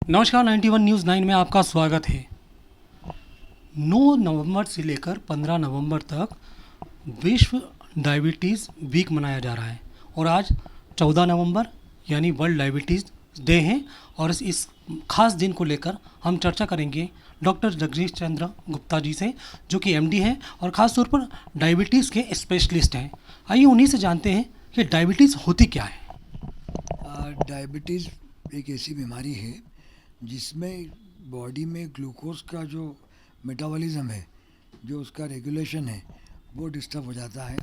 नमस्कार 91 न्यूज़ 9 में आपका स्वागत है। 9 नवंबर से लेकर 15 नवंबर तक विश्व डायबिटीज़ वीक मनाया जा रहा है और आज 14 नवंबर यानी वर्ल्ड डायबिटीज़ डे है। और इस खास दिन को लेकर हम चर्चा करेंगे डॉक्टर जगदीश चंद्र गुप्ता जी से, जो कि एमडी हैं और ख़ास तौर पर डायबिटीज़ के स्पेशलिस्ट हैं। आइए उन्हीं से जानते हैं कि डायबिटीज़ होती क्या है। डायबिटीज़ एक ऐसी बीमारी है जिसमें बॉडी में ग्लूकोज का जो मेटाबॉलिज्म है, जो उसका रेगुलेशन है, वो डिस्टर्ब हो जाता है।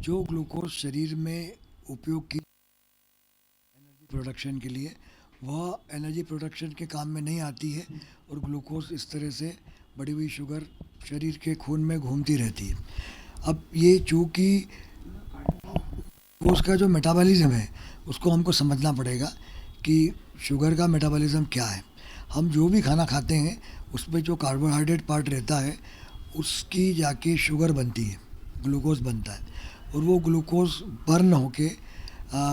जो ग्लूकोज शरीर में उपयोग की एनर्जी प्रोडक्शन के लिए, वह एनर्जी प्रोडक्शन के काम में नहीं आती है और ग्लूकोज इस तरह से बढ़ी हुई शुगर शरीर के खून में घूमती रहती है। अब ये चूँकि ग्लूकोज का जो मेटाबॉलिज्म है उसको हमको समझना पड़ेगा कि शुगर का मेटाबॉलिज्म क्या है। हम जो भी खाना खाते हैं उसमें जो कार्बोहाइड्रेट पार्ट रहता है उसकी जाके शुगर बनती है, ग्लूकोज बनता है और वो ग्लूकोज बर्न होके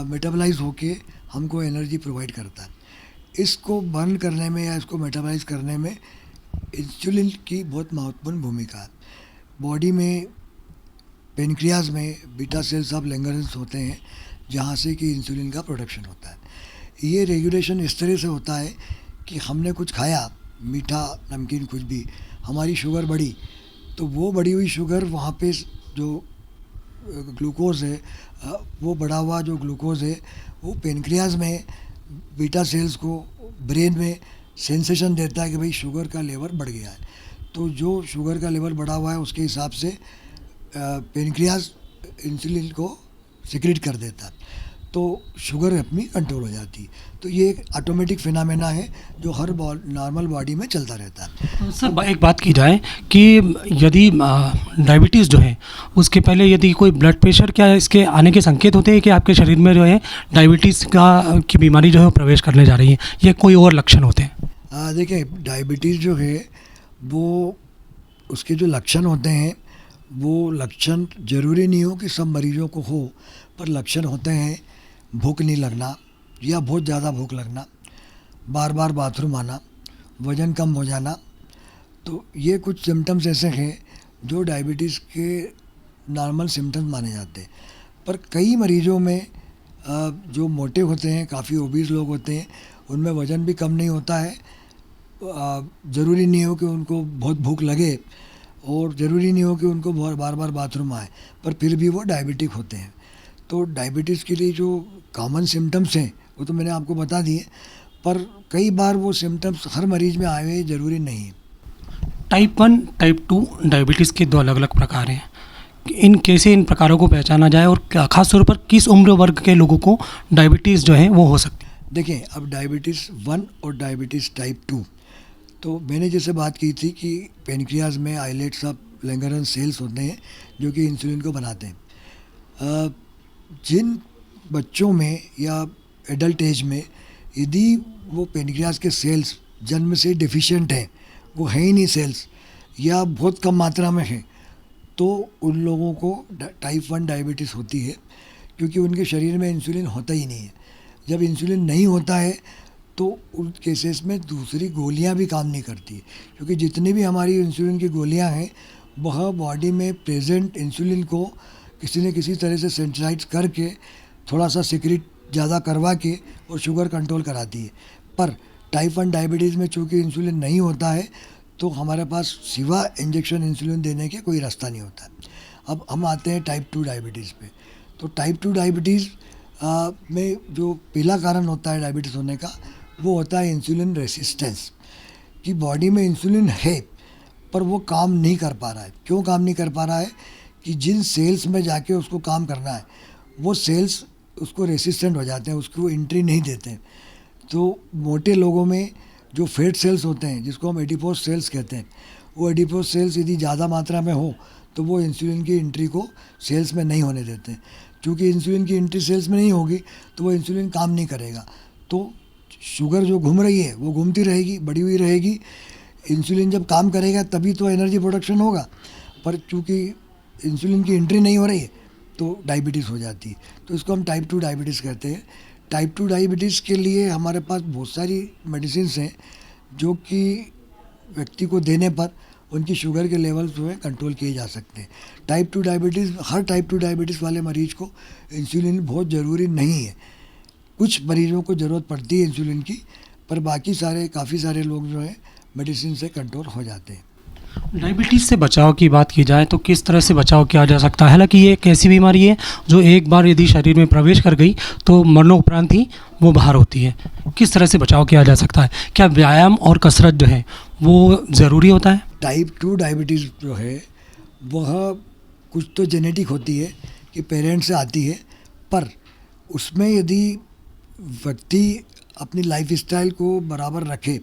मेटाबॉलाइज होके हमको एनर्जी प्रोवाइड करता है। इसको बर्न करने में या इसको मेटाबॉलाइज करने में इंसुलिन की बहुत महत्वपूर्ण भूमिका है। बॉडी में पेनक्रियाज में बीटा सेल्स ऑफ लैंगरहंस होते हैं जहाँ से कि इंसुलिन का प्रोडक्शन होता है। ये रेगुलेशन इस तरह से होता है कि हमने कुछ खाया, मीठा नमकीन कुछ भी, हमारी शुगर बढ़ी तो वो बढ़ी हुई शुगर वहाँ पे जो ग्लूकोज है, वो बढ़ा हुआ जो ग्लूकोज है वो पेनक्रियाज में बीटा सेल्स को ब्रेन में सेंसेशन देता है कि भाई शुगर का लेवल बढ़ गया है। तो जो शुगर का लेवल बढ़ा हुआ है उसके हिसाब से पेनक्रियाज इंसुलिन को सिक्रेट कर देता है, तो शुगर अपनी कंट्रोल हो जाती है। तो ये एक ऑटोमेटिक फिनोमेना है जो हर नॉर्मल बॉडी में चलता रहता है। सर एक बात की जाए कि यदि डायबिटीज़ जो है उसके पहले यदि कोई ब्लड प्रेशर, क्या इसके आने के संकेत होते हैं कि आपके शरीर में जो है डायबिटीज़ की बीमारी जो है वो प्रवेश करने जा रही है, ये कोई और लक्षण होते हैं? देखिए, डायबिटीज़ जो है वो उसके जो लक्षण होते हैं वो लक्षण ज़रूरी नहीं हो कि सब मरीजों को हो, पर लक्षण होते हैं भूख नहीं लगना या बहुत ज़्यादा भूख लगना, बार बार बाथरूम आना, वज़न कम हो जाना। तो ये कुछ सिम्टम्स ऐसे हैं जो डायबिटीज़ के नॉर्मल सिम्टम्स माने जाते हैं। पर कई मरीजों में जो मोटे होते हैं, काफ़ी ओबीज लोग होते हैं, उनमें वज़न भी कम नहीं होता है। ज़रूरी नहीं हो कि उनको बहुत भूख लगे और ज़रूरी नहीं हो कि उनको बार बार बाथरूम आए, पर फिर भी वो डायबिटिक होते हैं। तो डायबिटीज़ के लिए जो कॉमन सिम्टम्स हैं वो तो मैंने आपको बता दिए, पर कई बार वो सिम्टम्स हर मरीज में आए हुए ज़रूरी नहीं है। टाइप 1 टाइप 2 डायबिटीज़ के दो अलग अलग प्रकार हैं। इन प्रकारों को पहचाना जाए और ख़ास तौर पर किस उम्र वर्ग के लोगों को डायबिटीज़ जो है वो हो सकती है? देखिए, अब डायबिटीज़ 1 और डायबिटीज़ टाइप 2, तो मैंने जैसे बात की थी कि पेनक्रियाज में आइलेट्स ऑफ लैंगरहंस सेल्स होते हैं जो कि इंसुलिन को बनाते हैं। जिन बच्चों में या एडल्ट एज में यदि वो पेनक्रियाज के सेल्स जन्म से डिफिशिएंट हैं, वो है ही नहीं सेल्स या बहुत कम मात्रा में है, तो उन लोगों को टाइप 1 डायबिटीज़ होती है, क्योंकि उनके शरीर में इंसुलिन होता ही नहीं है। जब इंसुलिन नहीं होता है तो उन केसेस में दूसरी गोलियां भी काम नहीं करती, क्योंकि जितनी भी हमारी इंसुलिन की गोलियां हैं वह बॉडी में प्रेजेंट इंसुलिन को किसी न किसी तरह से सेंसिटाइज करके थोड़ा सा सिक्रेट ज़्यादा करवा के और शुगर कंट्रोल कराती है। पर टाइप 1 डायबिटीज़ में चूँकि इंसुलिन नहीं होता है तो हमारे पास सिवा इंजेक्शन इंसुलिन देने के कोई रास्ता नहीं होता। अब हम आते हैं टाइप 2 डायबिटीज़ पे। तो टाइप 2 डायबिटीज़ में जो पहला कारण होता है डायबिटीज़ होने का, वो होता है इंसुलिन रेसिस्टेंस, कि बॉडी में इंसुलिन है पर वो काम नहीं कर पा रहा है। क्यों काम नहीं कर पा रहा है? कि जिन सेल्स में जाके उसको काम करना है वो सेल्स उसको रेसिस्टेंट हो जाते हैं, उसको एंट्री नहीं देते हैं। तो मोटे लोगों में जो फैट सेल्स होते हैं, जिसको हम एडिपोज सेल्स कहते हैं, वो एडिपोज सेल्स यदि ज़्यादा मात्रा में हो तो वो इंसुलिन की एंट्री को सेल्स में नहीं होने देते हैं। क्योंकि इंसुलिन की एंट्री सेल्स में नहीं होगी तो वो इंसुलिन काम नहीं करेगा, तो शुगर जो घूम रही है वो घूमती रहेगी, बढ़ी हुई रहेगी। इंसुलिन जब काम करेगा तभी तो एनर्जी प्रोडक्शन होगा, पर चूँकि इंसुलिन की एंट्री नहीं हो रही है तो डायबिटीज़ हो जाती है। तो इसको हम टाइप 2 डायबिटीज़ कहते हैं। टाइप 2 डायबिटीज़ के लिए हमारे पास बहुत सारी मेडिसिन्स हैं जो कि व्यक्ति को देने पर उनकी शुगर के लेवल जो है कंट्रोल किए जा सकते हैं। टाइप 2 डायबिटीज़, हर टाइप 2 डायबिटीज़ वाले मरीज़ को इंसुलिन बहुत ज़रूरी नहीं है। कुछ मरीज़ों को ज़रूरत पड़ती है इंसुलिन की, पर बाकी काफ़ी सारे लोग जो हैं मेडिसिन से कंट्रोल हो जाते हैं। डायबिटीज़ से बचाव की बात की जाए तो किस तरह से बचाव किया जा सकता है? हालांकि ये एक ऐसी बीमारी है जो एक बार यदि शरीर में प्रवेश कर गई तो मरणोपरांत ही वो बाहर होती है। किस तरह से बचाव किया जा सकता है? क्या व्यायाम और कसरत जो है वो ज़रूरी होता है? टाइप 2 डायबिटीज़ जो है वह कुछ तो जेनेटिक होती है कि पेरेंट्स से आती है, पर उसमें यदि व्यक्ति अपनी लाइफ स्टाइल को बराबर रखे,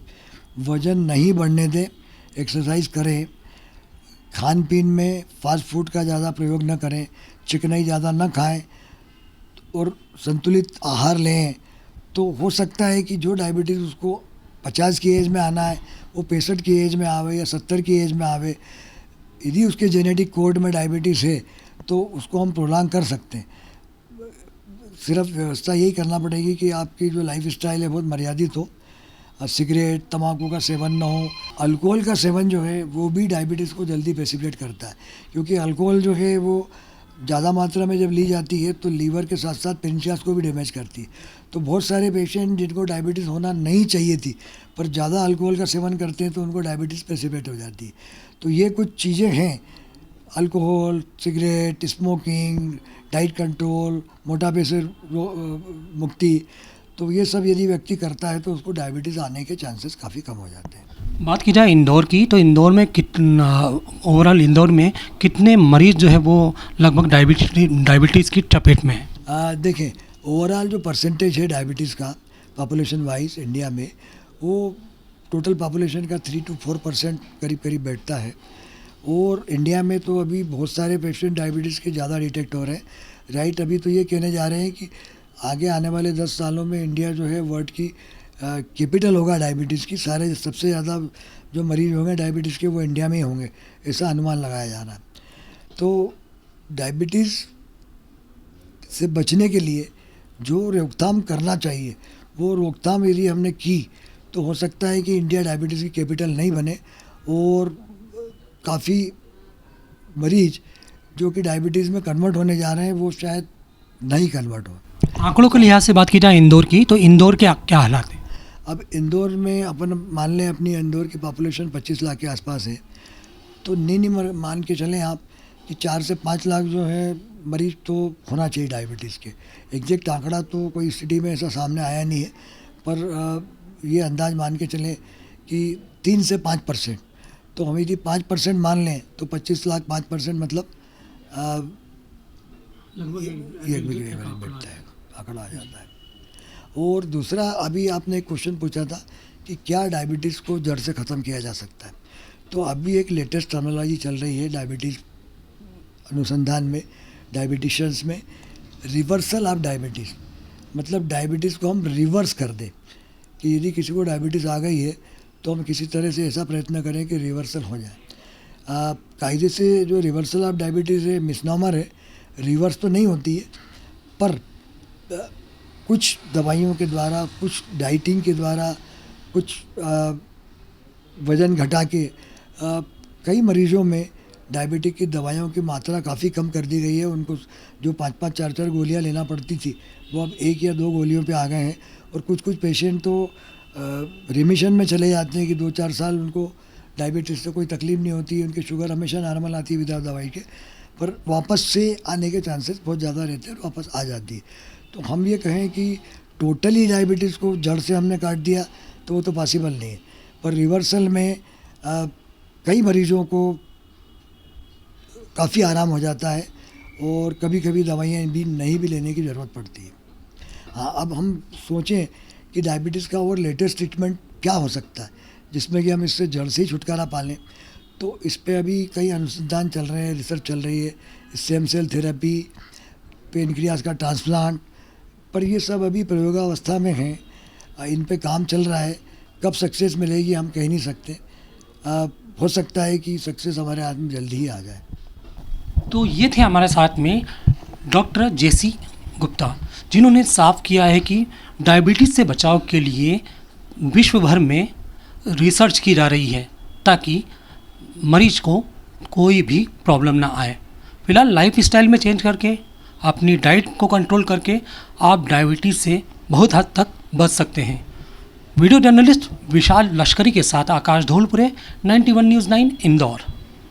वज़न नहीं बढ़ने दे, एक्सरसाइज करें, खान पीन में फास्ट फूड का ज़्यादा प्रयोग न करें, चिकनाई ज़्यादा न खाएं और संतुलित आहार लें, तो हो सकता है कि जो डायबिटीज़ उसको 50 की एज में आना है वो 65 की एज में आवे या 70 की एज में आवे। यदि उसके जेनेटिक कोड में डायबिटीज़ है तो उसको हम प्रोलॉन्ग कर सकते हैं। सिर्फ व्यवस्था यही करना पड़ेगी कि आपकी जो लाइफ स्टाइल है बहुत मर्यादित हो, सिगरेट तंबाकू का सेवन न हो। अल्कोहल का सेवन जो है वो भी डायबिटीज़ को जल्दी प्रेसिपिटेट करता है, क्योंकि अल्कोहल जो है वो ज़्यादा मात्रा में जब ली जाती है तो लीवर के साथ साथ पेनक्रियास को भी डैमेज करती है। तो बहुत सारे पेशेंट जिनको डायबिटीज़ होना नहीं चाहिए थी पर ज़्यादा अल्कोहल का सेवन करते हैं तो उनको डायबिटीज़ प्रेसिपिटेट हो जाती है। तो ये कुछ चीज़ें हैं, alcohol, cigarette, smoking, diet control, मोटापे से मुक्ति, तो ये सब यदि व्यक्ति करता है तो उसको डायबिटीज़ आने के चांसेस काफ़ी कम हो जाते हैं। बात की जाए इंदौर की तो इंदौर में कितना ओवरऑल इंदौर में कितने मरीज़ जो है वो लगभग डायबिटीज़ की चपेट में है? देखें, ओवरऑल जो परसेंटेज है डायबिटीज़ का पॉपुलेशन वाइज इंडिया में, वो टोटल पॉपुलेशन का 3 to 4% करीब करीब बैठता है। और इंडिया में तो अभी बहुत सारे पेशेंट डायबिटीज़ के ज़्यादा डिटेक्ट हो रहे हैं। राइट, अभी तो ये कहने जा रहे हैं कि आगे आने वाले 10 सालों में इंडिया जो है वर्ल्ड की कैपिटल होगा डायबिटीज़ की। सारे सबसे ज़्यादा जो मरीज होंगे डायबिटीज़ के वो इंडिया में ही होंगे, ऐसा अनुमान लगाया जा रहा है। तो डायबिटीज़ से बचने के लिए जो रोकथाम करना चाहिए वो रोकथाम यदि हमने की तो हो सकता है कि इंडिया डायबिटीज़ की कैपिटल नहीं बने और काफ़ी मरीज जो कि डायबिटीज़ में कन्वर्ट होने जा रहे हैं वो शायद नहीं कन्वर्ट हो। आंकड़ों के लिहाज से बात की जाए इंदौर की तो इंदौर के क्या हालात हैं? अब इंदौर में अपन मान लें अपनी इंदौर की पॉपुलेशन 25 लाख के आसपास है, तो नहीं मान के चलें आप कि 4 से 5 लाख जो है मरीज तो होना चाहिए डायबिटीज़ के। एग्जैक्ट आंकड़ा तो कोई स्टडी में ऐसा सामने आया नहीं है, पर ये अंदाज मान के चलें कि 3 से 5%। तो हम यदि 5% मान लें तो 25 लाख 5% मतलब ये बैठता है, आंकड़ा आ जाता है। और दूसरा, अभी आपने एक क्वेश्चन पूछा था कि क्या डायबिटीज़ को जड़ से ख़त्म किया जा सकता है। तो अभी एक लेटेस्ट टर्मिनोलॉजी चल रही है डायबिटीज़ अनुसंधान में, डायबिटिशियंस में, रिवर्सल ऑफ डायबिटीज़। मतलब डायबिटीज़ को हम रिवर्स कर दें कि यदि किसी को डायबिटीज़ आ गई है तो हम किसी तरह से ऐसा प्रयत्न करें कि रिवर्सल हो जाए। कायदे से जो रिवर्सल ऑफ डायबिटीज़ है मिसनॉमर है, रिवर्स तो नहीं होती है, पर कुछ दवाइयों के द्वारा, कुछ डाइटिंग के द्वारा, कुछ वज़न घटा के कई मरीज़ों में डायबिटिक की दवाइयों की मात्रा काफ़ी कम कर दी गई है। उनको जो 5-5, 4-4 गोलियां लेना पड़ती थी वो अब 1 या 2 गोलियों पे आ गए हैं। और कुछ पेशेंट तो रिमिशन में चले जाते हैं कि 2-4 साल उनको डायबिटीज़ से कोई तकलीफ़ नहीं होती, उनकी शुगर हमेशा नॉर्मल आती है बिना दवाई के, पर वापस से आने के चांसेस बहुत ज़्यादा रहते हैं और वापस आ जाती है। तो हम ये कहें कि टोटली डायबिटीज़ को जड़ से हमने काट दिया तो वो तो पॉसिबल नहीं है, पर रिवर्सल में कई मरीज़ों को काफ़ी आराम हो जाता है और कभी कभी दवाइयाँ भी नहीं भी लेने की ज़रूरत पड़ती है। हाँ, अब हम सोचें कि डायबिटीज़ का और लेटेस्ट ट्रीटमेंट क्या हो सकता है जिसमें कि हम इससे जड़ से ही छुटकारा पा लें। तो इस पे अभी कई अनुसंधान चल रहे हैं, रिसर्च चल रही है, स्टेम सेल थेरेपी, पेनक्रियास का ट्रांसप्लांट, पर ये सब अभी प्रयोगावस्था में हैं। इन पे काम चल रहा है। कब सक्सेस मिलेगी हम कह नहीं सकते। हो सकता है कि सक्सेस हमारे हाथ में जल्दी ही आ जाए। तो ये थे हमारे साथ में डॉक्टर जेसी गुप्ता, जिन्होंने साफ किया है कि डायबिटीज़ से बचाव के लिए विश्व भर में रिसर्च की जा रही है ताकि मरीज को कोई भी प्रॉब्लम ना आए। फिलहाल लाइफ स्टाइल में चेंज करके, अपनी डाइट को कंट्रोल करके आप डायबिटीज़ से बहुत हद तक बच सकते हैं। वीडियो जर्नलिस्ट विशाल लश्करी के साथ आकाश धूलपुरे, 91 न्यूज़ 9 इंदौर।